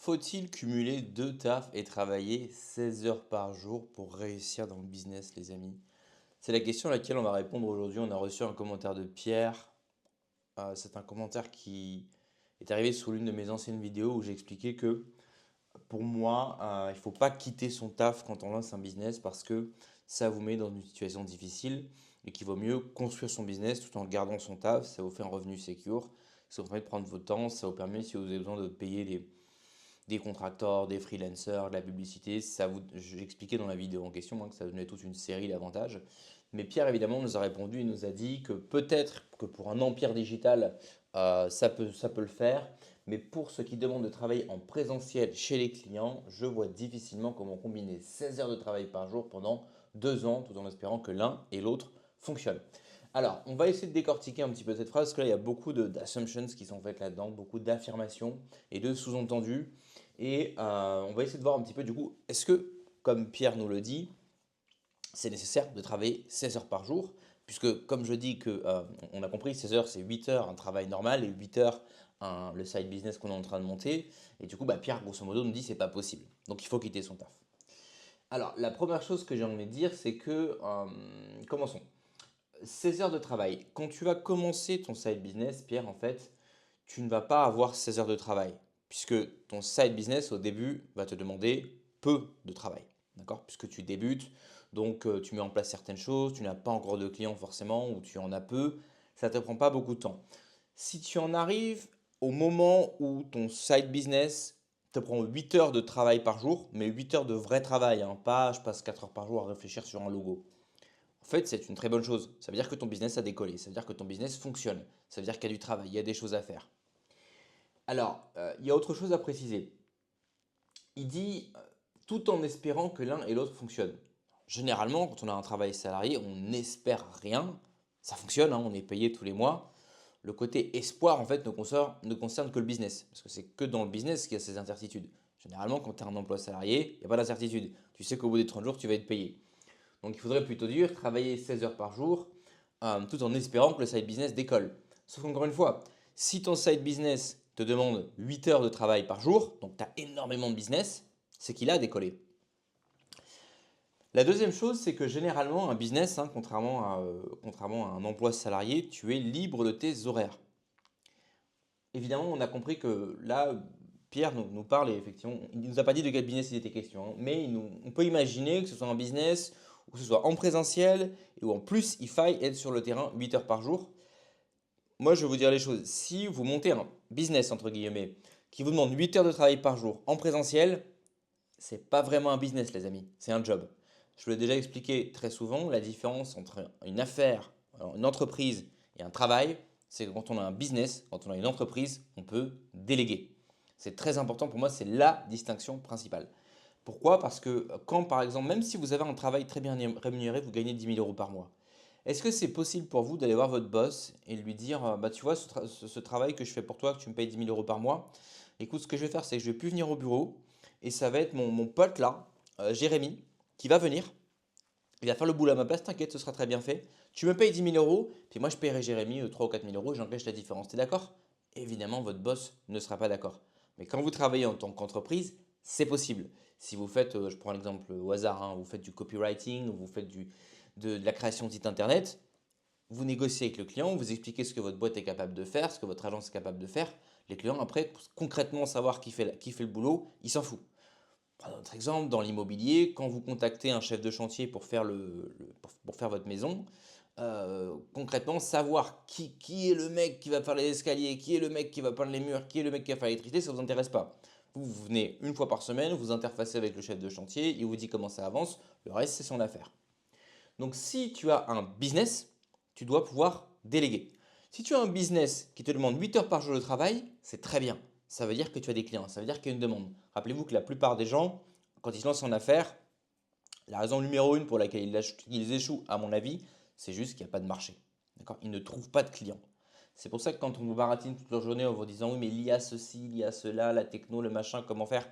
Faut-il cumuler deux tafs et travailler 16 heures par jour pour réussir dans le business, les amis? C'est la question à laquelle on va répondre aujourd'hui. On a reçu un commentaire de Pierre. C'est un commentaire qui est arrivé sous l'une de mes anciennes vidéos où j'expliquais que pour moi, il ne faut pas quitter son taf quand on lance un business parce que ça vous met dans une situation difficile et qu'il vaut mieux construire son business tout en gardant son taf. Ça vous fait un revenu secure, ça vous permet de prendre votre temps, ça vous permet si vous avez besoin de payer des contracteurs, des freelancers, de la publicité. J'expliquais dans la vidéo en question que ça donnait toute une série d'avantages. Mais Pierre, évidemment, nous a répondu et nous a dit que peut-être que pour un empire digital, ça peut le faire. Mais pour ceux qui demandent de travailler en présentiel chez les clients, je vois difficilement comment combiner 16 heures de travail par jour pendant 2 ans, tout en espérant que l'un et l'autre fonctionnent. Alors, on va essayer de décortiquer un petit peu cette phrase, parce que là, il y a beaucoup d'assumptions qui sont faites là-dedans, beaucoup d'affirmations et de sous-entendus. Et on va essayer de voir un petit peu du coup, est-ce que, comme Pierre nous le dit, c'est nécessaire de travailler 16 heures par jour, puisque comme je dis que on a compris, 16 heures c'est 8 heures un travail normal et 8 heures le side business qu'on est en train de monter. Et du coup, Pierre, grosso modo, nous dit c'est pas possible. Donc il faut quitter son taf. Alors, la première chose que j'ai envie de dire, c'est que, commençons. 16 heures de travail. Quand tu vas commencer ton side business, Pierre, en fait, tu ne vas pas avoir 16 heures de travail, puisque ton side business au début va te demander peu de travail, d'accord? Puisque tu débutes, donc tu mets en place certaines choses, tu n'as pas encore de clients forcément, ou tu en as peu, ça ne te prend pas beaucoup de temps. Si tu en arrives au moment où ton side business te prend 8 heures de travail par jour, mais 8 heures de vrai travail, hein, pas je passe 4 heures par jour à réfléchir sur un logo. En fait, c'est une très bonne chose. Ça veut dire que ton business a décollé, ça veut dire que ton business fonctionne, ça veut dire qu'il y a du travail, il y a des choses à faire. Alors, il y a autre chose à préciser. Il dit tout en espérant que l'un et l'autre fonctionnent. Généralement, quand on a un travail salarié, on n'espère rien. Ça fonctionne, hein, on est payé tous les mois. Le côté espoir, en fait, ne concerne que le business. Parce que c'est que dans le business qu'il y a ces incertitudes. Généralement, quand tu as un emploi salarié, il n'y a pas d'incertitude. Tu sais qu'au bout des 30 jours, tu vas être payé. Donc, il faudrait plutôt dire travailler 16 heures par jour, tout en espérant que le side business décolle. Sauf qu'encore une fois, si ton side business te demande 8 heures de travail par jour, donc tu as énormément de business, c'est qu'il a décollé. La deuxième chose, c'est que généralement, un business, hein, contrairement à un emploi salarié, tu es libre de tes horaires. Évidemment, on a compris que là, Pierre nous parle, et effectivement, il ne nous a pas dit de quel business il était question, hein, mais on peut imaginer que ce soit un business, ou que ce soit en présentiel, et où en plus il faille être sur le terrain 8 heures par jour. Moi, je vais vous dire les choses. Si vous montez un business, entre guillemets, qui vous demande 8 heures de travail par jour en présentiel, c'est pas vraiment un business, les amis. C'est un job. Je vous l'ai déjà expliqué très souvent, la différence entre une affaire, alors une entreprise et un travail, c'est que quand on a un business, quand on a une entreprise, on peut déléguer. C'est très important pour moi, c'est la distinction principale. Pourquoi? Parce que quand, par exemple, même si vous avez un travail très bien rémunéré, vous gagnez 10 000 € par mois, est-ce que c'est possible pour vous d'aller voir votre boss et lui dire, bah tu vois, ce travail que je fais pour toi, que tu me payes 10 000 € par mois, écoute, ce que je vais faire, c'est que je vais plus venir au bureau et ça va être mon pote là, Jérémy, qui va venir. Il va faire le boulot à ma place, t'inquiète, ce sera très bien fait. Tu me payes 10 000 €, puis moi je paierai Jérémy 3 ou 4 000 € et j'engage la différence. T'es d'accord? Évidemment, votre boss ne sera pas d'accord. Mais quand vous travaillez en tant qu'entreprise, c'est possible. Si vous faites, je prends l'exemple au hasard, hein, vous faites du copywriting, ou vous faites de la création de site internet, vous négociez avec le client, vous expliquez ce que votre boîte est capable de faire, ce que votre agence est capable de faire. Les clients, après, concrètement, savoir qui fait le boulot, ils s'en foutent. Prenons notre exemple, dans l'immobilier, quand vous contactez un chef de chantier pour faire, pour faire votre maison, concrètement, savoir qui est le mec qui va faire les escaliers, qui est le mec qui va peindre les murs, qui est le mec qui va faire l'électricité, ça ne vous intéresse pas. Vous venez une fois par semaine, vous interfacez avec le chef de chantier, il vous dit comment ça avance, le reste c'est son affaire. Donc si tu as un business, tu dois pouvoir déléguer. Si tu as un business qui te demande 8 heures par jour de travail, c'est très bien. Ça veut dire que tu as des clients, ça veut dire qu'il y a une demande. Rappelez-vous que la plupart des gens, quand ils se lancent en affaires, la raison numéro une pour laquelle ils échouent, à mon avis, c'est juste qu'il n'y a pas de marché. D'accord? Ils ne trouvent pas de clients. C'est pour ça que quand on vous baratine toute la journée en vous disant oui, mais il y a ceci, il y a cela, la techno, le machin, comment faire?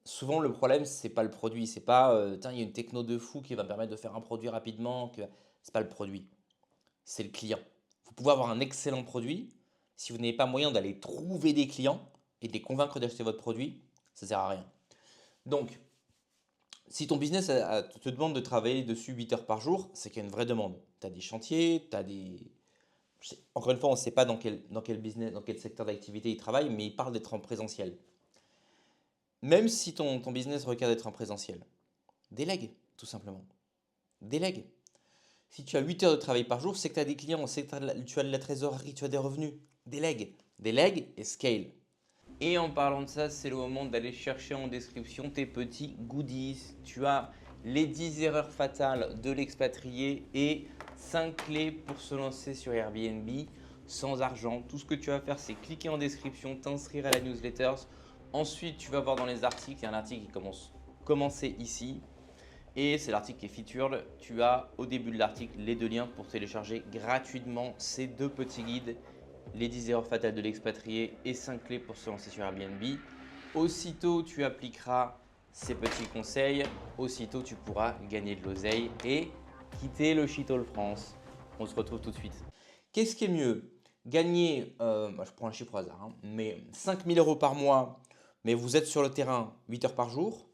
Souvent, le problème, c'est pas le produit. C'est pas, tiens, il y a une techno de fou qui va me permettre de faire un produit rapidement. C'est pas le produit, c'est le client. Vous pouvez avoir un excellent produit. Si vous n'avez pas moyen d'aller trouver des clients et de les convaincre d'acheter votre produit, Ça ne sert à rien. Donc, si ton business te demande de travailler dessus 8 heures par jour, c'est qu'il y a une vraie demande. Tu as des chantiers, tu as des… Encore une fois, on ne sait pas dans quel business, dans quel secteur d'activité il travaille, mais il parle d'être en présentiel. Même si ton business requiert d'être en présentiel, délègue, tout simplement. Délègue. Si tu as 8 heures de travail par jour, c'est que tu as des clients, c'est que tu as de la trésorerie, tu as des revenus. Délègue. Délègue et scale. Et en parlant de ça, c'est le moment d'aller chercher en description tes petits goodies. Tu as les 10 erreurs fatales de l'expatrié et 5 clés pour se lancer sur Airbnb sans argent. Tout ce que tu vas faire, c'est cliquer en description, t'inscrire à la newsletter. Ensuite, tu vas voir dans les articles, il y a un article qui commencer ici. Et c'est l'article qui est featured. Tu as au début de l'article les 2 liens pour télécharger gratuitement ces 2 petits guides, les 10 erreurs fatales de l'expatrié et 5 clés pour se lancer sur Airbnb. Aussitôt tu appliqueras ces petits conseils, aussitôt tu pourras gagner de l'oseille et quitter le shithole France. On se retrouve tout de suite. Qu'est-ce qui est mieux? Gagner, je prends un chiffre au hasard, mais 5 000 € par mois, mais vous êtes sur le terrain 8 heures par jour,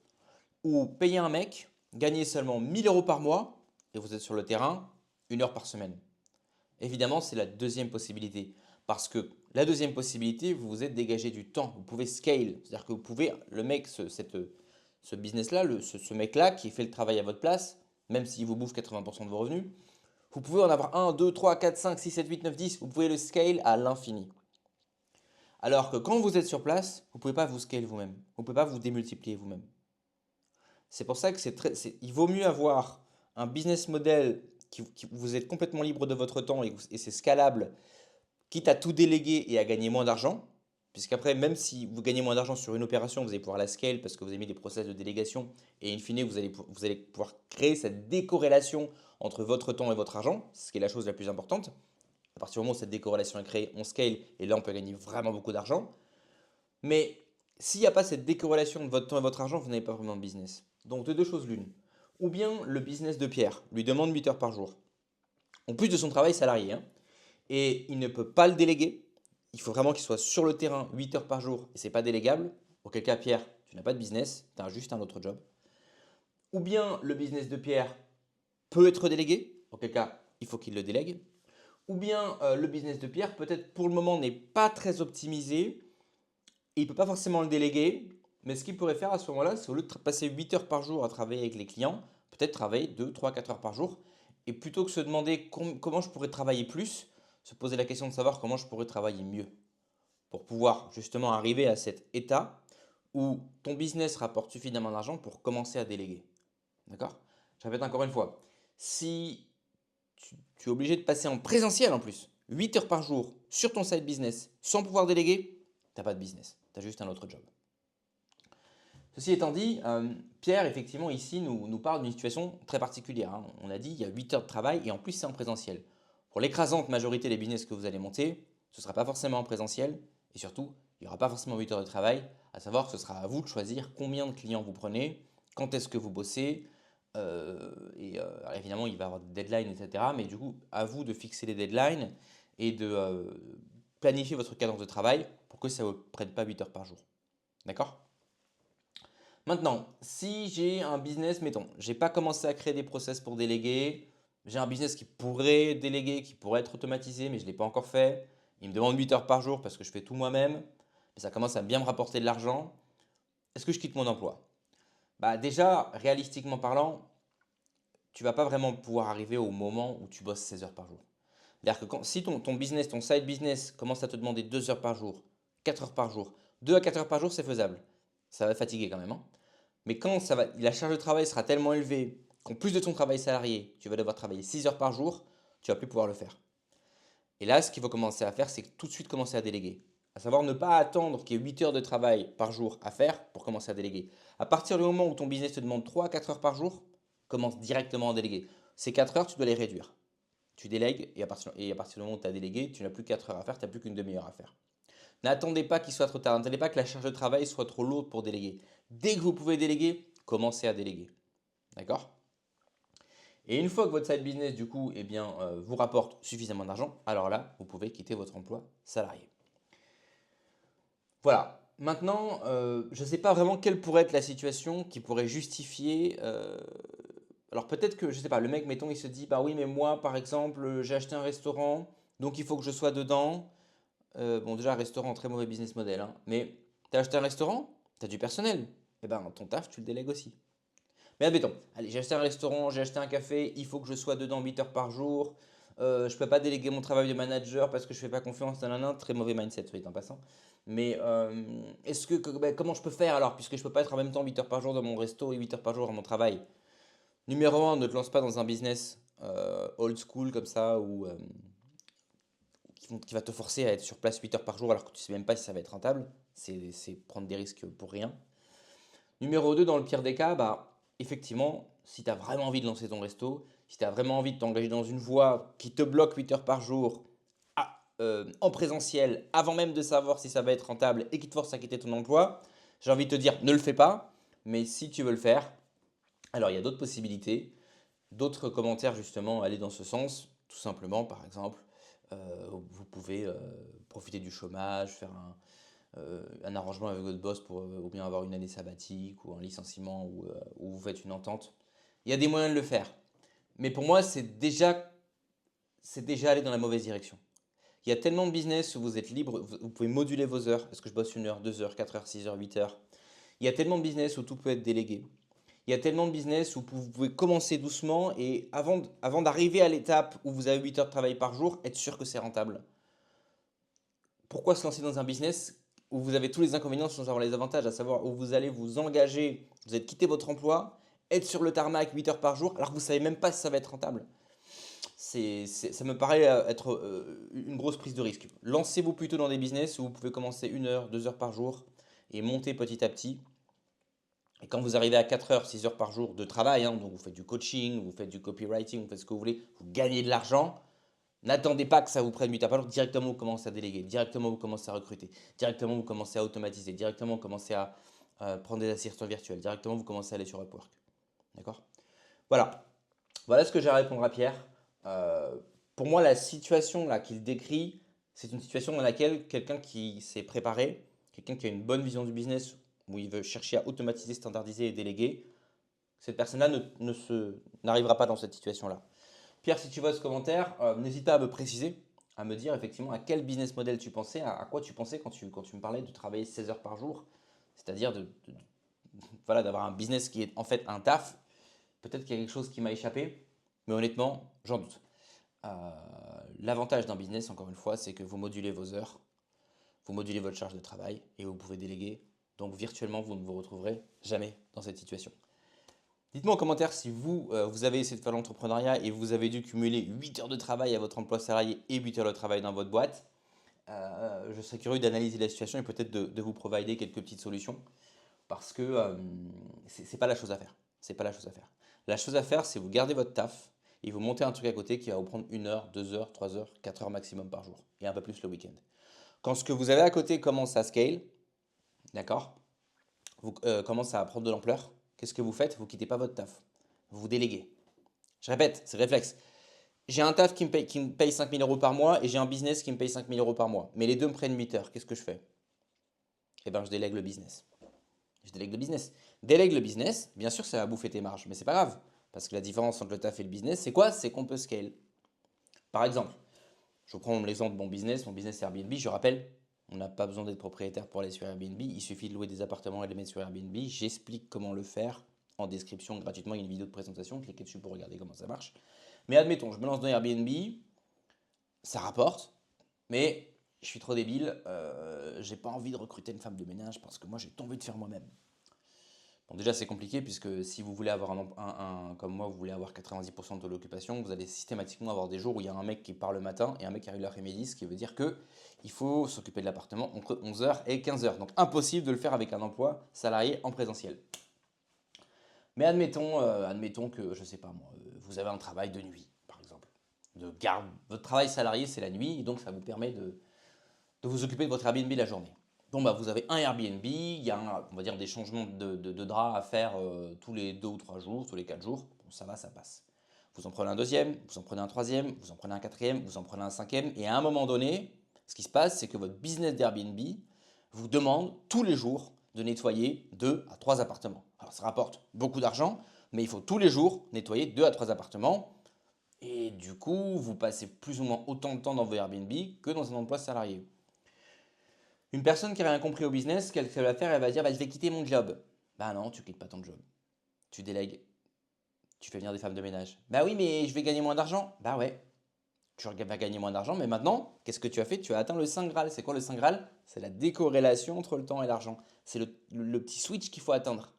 ou payer un mec, gagner seulement 1 000 € par mois et vous êtes sur le terrain 1 heure par semaine. Évidemment, c'est la deuxième possibilité. Parce que la deuxième possibilité, vous vous êtes dégagé du temps. Vous pouvez scale. C'est-à-dire que vous pouvez, le mec, ce business-là, ce mec-là qui fait le travail à votre place, même s'il vous bouffe 80% de vos revenus, vous pouvez en avoir 1, 2, 3, 4, 5, 6, 7, 8, 9, 10. Vous pouvez le scale à l'infini. Alors que quand vous êtes sur place, vous ne pouvez pas vous scale vous-même. Vous ne pouvez pas vous démultiplier vous-même. C'est pour ça que il vaut mieux avoir un business model qui vous êtes complètement libre de votre temps et c'est scalable, quitte à tout déléguer et à gagner moins d'argent. Puisqu'après, même si vous gagnez moins d'argent sur une opération, vous allez pouvoir la scale parce que vous avez mis des process de délégation et in fine, vous allez pouvoir créer cette décorrélation entre votre temps et votre argent, ce qui est la chose la plus importante. À partir du moment où cette décorrélation est créée, on scale et là, on peut gagner vraiment beaucoup d'argent. Mais s'il n'y a pas cette décorrélation de votre temps et votre argent, vous n'avez pas vraiment de business. Donc, de deux choses l'une. Ou bien le business de Pierre lui demande 8 heures par jour, en plus de son travail salarié, et il ne peut pas le déléguer. Il faut vraiment qu'il soit sur le terrain 8 heures par jour et ce n'est pas délégable. Auquel cas, Pierre, tu n'as pas de business, tu as juste un autre job. Ou bien le business de Pierre peut être délégué, auquel cas, il faut qu'il le délègue. Ou bien le business de Pierre, peut-être pour le moment, n'est pas très optimisé. Et il ne peut pas forcément le déléguer, mais ce qu'il pourrait faire à ce moment-là, c'est au lieu de passer 8 heures par jour à travailler avec les clients, peut-être travailler 2, 3, 4 heures par jour. Et plutôt que se demander comment je pourrais travailler plus, se poser la question de savoir comment je pourrais travailler mieux. Pour pouvoir justement arriver à cet état où ton business rapporte suffisamment d'argent pour commencer à déléguer. D'accord? Je répète encore une fois, si tu es obligé de passer en présentiel en plus, 8 heures par jour sur ton side business sans pouvoir déléguer, tu n'as pas de business, tu as juste un autre job. Ceci étant dit, Pierre, effectivement, ici, nous parle d'une situation très particulière. On a dit il y a 8 heures de travail et en plus, c'est en présentiel. Pour l'écrasante majorité des business que vous allez monter, ce ne sera pas forcément en présentiel et surtout, il n'y aura pas forcément 8 heures de travail, à savoir que ce sera à vous de choisir combien de clients vous prenez, quand est-ce que vous bossez, alors évidemment, il va y avoir des deadlines, etc. Mais du coup, à vous de fixer les deadlines et de planifier votre cadence de travail pour que ça ne vous prenne pas 8 heures par jour. D'accord? Maintenant, si j'ai un business, mettons, je n'ai pas commencé à créer des process pour déléguer, j'ai un business qui pourrait déléguer, qui pourrait être automatisé, mais je ne l'ai pas encore fait. Il me demande 8 heures par jour parce que je fais tout moi-même, mais ça commence à bien me rapporter de l'argent. Est-ce que je quitte mon emploi? Bah déjà, réalistiquement parlant, tu ne vas pas vraiment pouvoir arriver au moment où tu bosses 16 heures par jour. C'est-à-dire que si ton business, ton side business commence à te demander 2 heures par jour, 4 heures par jour, 2 à 4 heures par jour, c'est faisable. Ça va fatiguer quand même. Mais quand la charge de travail sera tellement élevée qu'en plus de ton travail salarié, tu vas devoir travailler 6 heures par jour, tu ne vas plus pouvoir le faire. Et là, ce qu'il faut commencer à faire, c'est tout de suite commencer à déléguer. À savoir ne pas attendre qu'il y ait 8 heures de travail par jour à faire pour commencer à déléguer. À partir du moment où ton business te demande 3 à 4 heures par jour, commence directement à déléguer. Ces 4 heures, tu dois les réduire. Tu délègues et à partir du moment où tu as délégué, tu n'as plus 4 heures à faire, tu n'as plus qu'une demi-heure à faire. N'attendez pas qu'il soit trop tard, n'attendez pas que la charge de travail soit trop lourde pour déléguer. Dès que vous pouvez déléguer, commencez à déléguer. D'accord? Et une fois que votre side business, du coup, vous rapporte suffisamment d'argent, alors là, vous pouvez quitter votre emploi salarié. Voilà. Maintenant, je ne sais pas vraiment quelle pourrait être la situation qui pourrait justifier. Alors peut-être que, je sais pas, le mec, mettons, il se dit, bah oui, mais moi, par exemple, j'ai acheté un restaurant, donc il faut que je sois dedans. Bon, déjà, un restaurant, très mauvais business model, hein. Mais tu as acheté un restaurant, tu as du personnel. Eh ben, ton taf, tu le délègues aussi. Mais admettons, allez, j'ai acheté un restaurant, j'ai acheté un café, il faut que je sois dedans 8 heures par jour. Je peux pas déléguer mon travail de manager parce que je fais pas confiance, nanana, très mauvais mindset, soit dit en passant. Mais ben, comment je peux faire alors, puisque je peux pas être en même temps 8 heures par jour dans mon resto et 8 heures par jour à mon travail? Numéro un, ne te lance pas dans un business old school comme ça, ou qui va te forcer à être sur place 8 heures par jour alors que tu sais même pas si ça va être rentable. C'est prendre des risques pour rien. Numéro 2, dans le pire des cas, bah, effectivement, si tu as vraiment envie de lancer ton resto, si tu as vraiment envie de t'engager dans une voie qui te bloque 8 heures par jour en présentiel, avant même de savoir si ça va être rentable et qui te force à quitter ton emploi, j'ai envie de te dire, ne le fais pas. Mais si tu veux le faire, alors il y a d'autres possibilités, d'autres commentaires justement aller dans ce sens. Tout simplement, par exemple, vous pouvez profiter du chômage, faire un arrangement avec votre boss pour ou bien avoir une année sabbatique ou un licenciement ou vous faites une entente. Il y a des moyens de le faire. Mais pour moi, c'est déjà aller dans la mauvaise direction. Il y a tellement de business où vous êtes libre, vous pouvez moduler vos heures. Est-ce que je bosse 1 heure, 2 heures, 4 heures, 6 heures, 8 heures? Il y a tellement de business où tout peut être délégué. Il y a tellement de business où vous pouvez commencer doucement et avant d'arriver à l'étape où vous avez 8 heures de travail par jour, être sûr que c'est rentable. Pourquoi se lancer dans un business où vous avez tous les inconvénients sans avoir les avantages, à savoir où vous allez vous engager, vous allez quitter votre emploi, être sur le tarmac 8 heures par jour, alors que vous ne savez même pas si ça va être rentable. Ça me paraît être une grosse prise de risque. Lancez-vous plutôt dans des business où vous pouvez commencer 1 heure, 2 heures par jour et monter petit à petit. Et quand vous arrivez à 4 heures, 6 heures par jour de travail, hein, donc vous faites du coaching, vous faites du copywriting, vous faites ce que vous voulez, vous gagnez de l'argent. N'attendez pas que ça vous prenne 8 heures par jour. Directement, vous commencez à déléguer. Directement, vous commencez à recruter. Directement, vous commencez à automatiser. Directement, vous commencez à prendre des assistants virtuels. Directement, vous commencez à aller sur Upwork. D'accord? Voilà. Voilà ce que j'ai à répondre à Pierre. Euh, pour moi, la situation là qu'il décrit, c'est une situation dans laquelle quelqu'un qui s'est préparé, quelqu'un qui a une bonne vision du business, où il veut chercher à automatiser, standardiser et déléguer, cette personne-là n'arrivera pas dans cette situation-là. Pierre, si tu vois ce commentaire, n'hésite pas à me préciser, à me dire effectivement à quel business model tu pensais, à quoi tu pensais quand tu me parlais de travailler 16 heures par jour, c'est-à-dire voilà, d'avoir un business qui est en fait un taf. Peut-être qu'il y a quelque chose qui m'a échappé, mais honnêtement, j'en doute. Euh, L'avantage d'un business, encore une fois, c'est que vous modulez vos heures, vous modulez votre charge de travail et vous pouvez déléguer. Donc virtuellement, vous ne vous retrouverez jamais dans cette situation. Dites-moi en commentaire si vous avez essayé de faire l'entrepreneuriat et vous avez dû cumuler 8 heures de travail à votre emploi salarié et 8 heures de travail dans votre boîte. Je serais curieux d'analyser la situation et peut-être de vous provider quelques petites solutions parce que c'est pas la chose à faire. C'est pas la chose à faire. La chose à faire, c'est vous gardez votre taf et vous montez un truc à côté qui va vous prendre 1 heure, 2 heures, 3 heures, 4 heures maximum par jour et un peu plus le week-end. Quand ce que vous avez à côté commence à scale, d'accord, vous commence à prendre de l'ampleur, qu'est-ce que vous faites? Vous quittez pas votre taf. Vous déléguez. Je répète, c'est le réflexe. J'ai un taf qui me paye 5 000 euros par mois et j'ai un business qui me paye 5 000 euros par mois. Mais les deux me prennent 8 heures. Qu'est-ce que je fais? Eh bien, je délègue le business. Je délègue le business. Délègue le business, bien sûr, ça va bouffer tes marges, mais c'est pas grave. Parce que la différence entre le taf et le business, c'est quoi? C'est qu'on peut scale. Par exemple, je prends l'exemple de mon business c'est Airbnb. Je rappelle, on n'a pas besoin d'être propriétaire pour aller sur Airbnb. Il suffit de louer des appartements et de les mettre sur Airbnb. J'explique comment le faire en description gratuitement. Il y a une vidéo de présentation. Cliquez dessus pour regarder comment ça marche. Mais admettons, je me lance dans Airbnb, ça rapporte, mais je suis trop débile. J'ai pas envie de recruter une femme de ménage parce que moi j'ai tout envie de faire moi-même. Bon, déjà, c'est compliqué puisque si vous voulez avoir comme moi, vous voulez avoir 90% de l'occupation, vous allez systématiquement avoir des jours où il y a un mec qui part le matin et un mec qui arrive l'après-midi, ce qui veut dire que il faut s'occuper de l'appartement entre 11 heures et 15 heures. Donc, impossible de le faire avec un emploi salarié en présentiel. Mais admettons que, je sais pas moi, vous avez un travail de nuit, par exemple. De garde. Votre travail salarié, c'est la nuit, et donc ça vous permet de vous occuper de votre Airbnb la journée. Bon, bah, vous avez un Airbnb, il y a, on va dire, des changements de drap à faire tous les 2 ou 3 jours, tous les 4 jours. Bon, ça va, ça passe. Vous en prenez un deuxième, vous en prenez un troisième, vous en prenez un quatrième, vous en prenez un cinquième. Et à un moment donné, ce qui se passe, c'est que votre business d'Airbnb vous demande tous les jours de nettoyer 2 à 3 appartements. Alors ça rapporte beaucoup d'argent, mais il faut tous les jours nettoyer 2 à 3 appartements. Et du coup, vous passez plus ou moins autant de temps dans vos Airbnb que dans un emploi salarié. Une personne qui n'a rien compris au business, qu'elle va faire, elle va dire bah, je vais quitter mon job. Bah non, tu quittes pas ton job. Tu délègues. Tu fais venir des femmes de ménage. Bah oui, mais je vais gagner moins d'argent. Bah ouais, tu vas gagner moins d'argent, mais maintenant, qu'est-ce que tu as fait? Tu as atteint le Saint Graal. C'est quoi le Saint Graal? C'est la décorrélation entre le temps et l'argent. C'est le petit switch qu'il faut atteindre.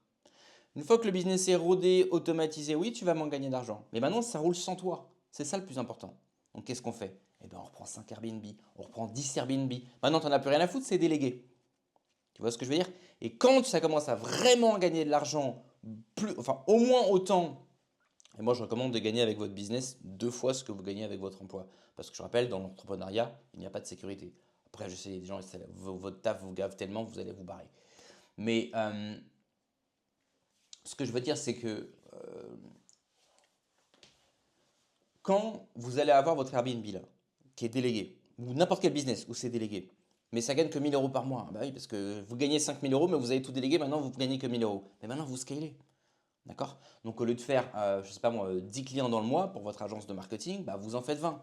Une fois que le business est rodé, automatisé, oui, tu vas moins gagner d'argent. Mais maintenant, ça roule sans toi. C'est ça le plus important. Donc, qu'est-ce qu'on fait? Eh bien, on reprend 5 Airbnb, on reprend 10 Airbnb. Maintenant, tu n'en as plus rien à foutre, c'est délégué. Tu vois ce que je veux dire? Et quand ça commence à vraiment gagner de l'argent, enfin, au moins autant. Et moi, je recommande de gagner avec votre business 2 fois ce que vous gagnez avec votre emploi. Parce que je rappelle, dans l'entrepreneuriat, il n'y a pas de sécurité. Après, je sais, les gens, votre taf vous gave tellement, vous allez vous barrer. Mais ce que je veux dire, c'est que quand vous allez avoir votre Airbnb là, qui est délégué, ou n'importe quel business où c'est délégué, mais ça gagne que 1000 euros par mois. Bah oui, parce que vous gagnez 5000 euros, mais vous avez tout délégué, maintenant vous gagnez que 1000 euros. Mais maintenant vous scalez. D'accord? Donc au lieu de faire, je sais pas moi, 10 clients dans le mois pour votre agence de marketing, bah, vous en faites 20.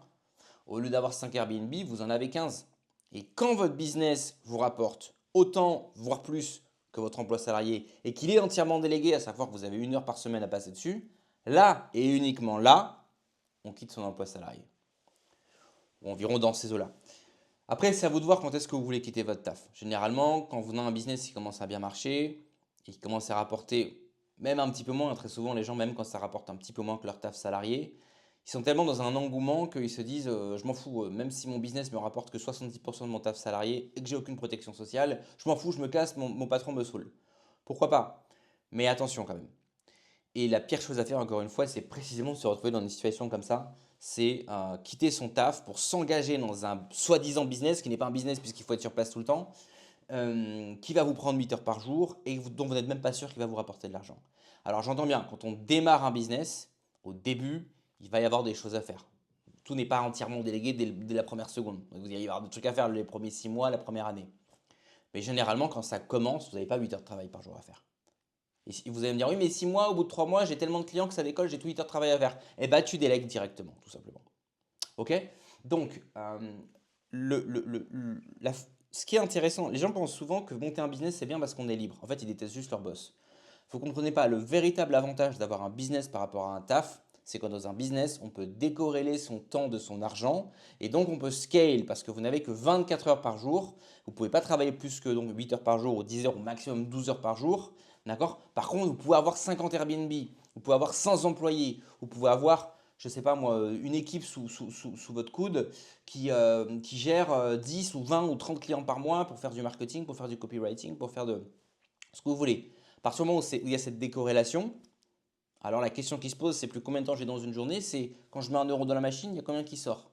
Au lieu d'avoir 5 Airbnb, vous en avez 15. Et quand votre business vous rapporte autant, voire plus que votre emploi salarié et qu'il est entièrement délégué, à savoir que vous avez 1 heure par semaine à passer dessus, là et uniquement là, on quitte son emploi salarié. Ou environ dans ces eaux-là. Après, c'est à vous de voir quand est-ce que vous voulez quitter votre taf. Généralement, quand vous avez un business qui commence à bien marcher et qui commence à rapporter même un petit peu moins, très souvent les gens, même quand ça rapporte un petit peu moins que leur taf salarié, ils sont tellement dans un engouement qu'ils se disent je m'en fous, même si mon business me rapporte que 70% de mon taf salarié et que j'ai aucune protection sociale, je m'en fous, je me casse, mon patron me saoule. Pourquoi pas? Mais attention quand même. Et la pire chose à faire, encore une fois, c'est précisément se retrouver dans une situation comme ça. C'est quitter son taf pour s'engager dans un soi-disant business qui n'est pas un business puisqu'il faut être sur place tout le temps, qui va vous prendre 8 heures par jour et dont vous n'êtes même pas sûr qu'il va vous rapporter de l'argent. Alors j'entends bien, quand on démarre un business, au début, il va y avoir des choses à faire. Tout n'est pas entièrement délégué dès la première seconde. Donc, vous allez y avoir des trucs à faire les premiers 6 mois, la première année. Mais généralement, quand ça commence, vous n'avez pas 8 heures de travail par jour à faire. Et vous allez me dire, oui, mais 6 mois, au bout de 3 mois, j'ai tellement de clients que ça décolle, j'ai tout 8 heures de travail à faire. Eh bien, tu délègues directement, tout simplement. OK? Donc, ce qui est intéressant, les gens pensent souvent que monter un business, c'est bien parce qu'on est libre. En fait, ils détestent juste leur boss. Vous ne comprenez pas, le véritable avantage d'avoir un business par rapport à un taf, c'est que dans un business, on peut décorréler son temps de son argent et donc on peut scale parce que vous n'avez que 24 heures par jour. Vous ne pouvez pas travailler plus que donc 8 heures par jour ou 10 heures ou maximum 12 heures par jour. D'accord? Par contre, vous pouvez avoir 50 Airbnb, vous pouvez avoir 100 employés, vous pouvez avoir, je ne sais pas moi, une équipe sous votre coude qui gère 10 ou 20 ou 30 clients par mois pour faire du marketing, pour faire du copywriting, pour faire de ce que vous voulez. À partir du moment où il y a cette décorrélation, alors la question qui se pose, c'est plus combien de temps j'ai dans une journée, c'est quand je mets 1 euro dans la machine, il y a combien qui sort?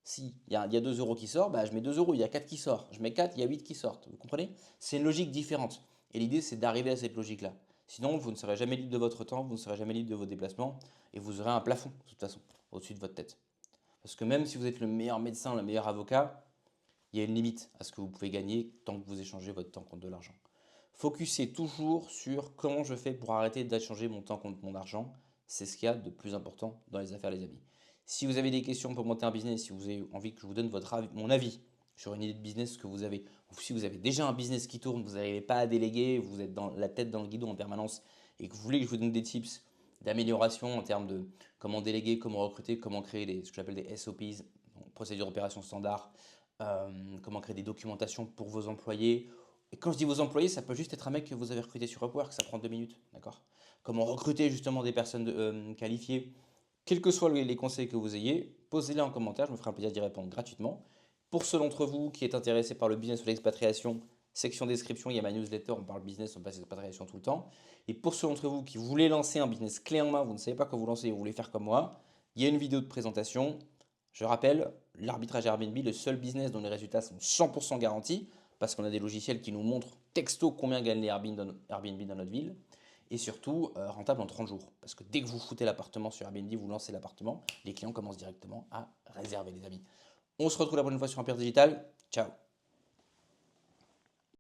Si il y a 2 euros qui sortent, bah, je mets 2 euros, il y a 4 qui sortent. Je mets 4, il y a 8 qui sortent. Vous comprenez? C'est une logique différente. Et l'idée, c'est d'arriver à cette logique-là. Sinon, vous ne serez jamais libre de votre temps, vous ne serez jamais libre de vos déplacements et vous aurez un plafond, de toute façon, au-dessus de votre tête. Parce que même si vous êtes le meilleur médecin, le meilleur avocat, il y a une limite à ce que vous pouvez gagner tant que vous échangez votre temps contre de l'argent. Focussez toujours sur comment je fais pour arrêter d'échanger mon temps contre mon argent. C'est ce qu'il y a de plus important dans les affaires, les amis. Si vous avez des questions pour monter un business, si vous avez envie que je vous donne mon avis sur une idée de business que vous avez, ou si vous avez déjà un business qui tourne, vous n'arrivez pas à déléguer, vous êtes dans la tête dans le guidon en permanence et que vous voulez que je vous donne des tips d'amélioration en termes de comment déléguer, comment recruter, comment créer ce que j'appelle des SOPs, donc procédures d'opération standard, comment créer des documentations pour vos employés. Et quand je dis vos employés, ça peut juste être un mec que vous avez recruté sur Upwork, ça prend 2 minutes, d'accord? Comment recruter justement des personnes qualifiées, quels que soient les conseils que vous ayez, posez-les en commentaire, je me ferai un plaisir d'y répondre gratuitement. Pour ceux d'entre vous qui est intéressé par le business ou l'expatriation, section description, il y a ma newsletter, on parle business, on passe l'expatriation tout le temps. Et pour ceux d'entre vous qui voulez lancer un business clé en main, vous ne savez pas quoi vous lancer, vous voulez faire comme moi, il y a une vidéo de présentation. Je rappelle, l'arbitrage Airbnb, le seul business dont les résultats sont 100% garantis, parce qu'on a des logiciels qui nous montrent texto combien gagnent les Airbnb dans notre ville. Et surtout, rentable en 30 jours. Parce que dès que vous foutez l'appartement sur Airbnb, vous lancez l'appartement, les clients commencent directement à réserver, les amis. On se retrouve la prochaine fois sur Empire Digital. Ciao!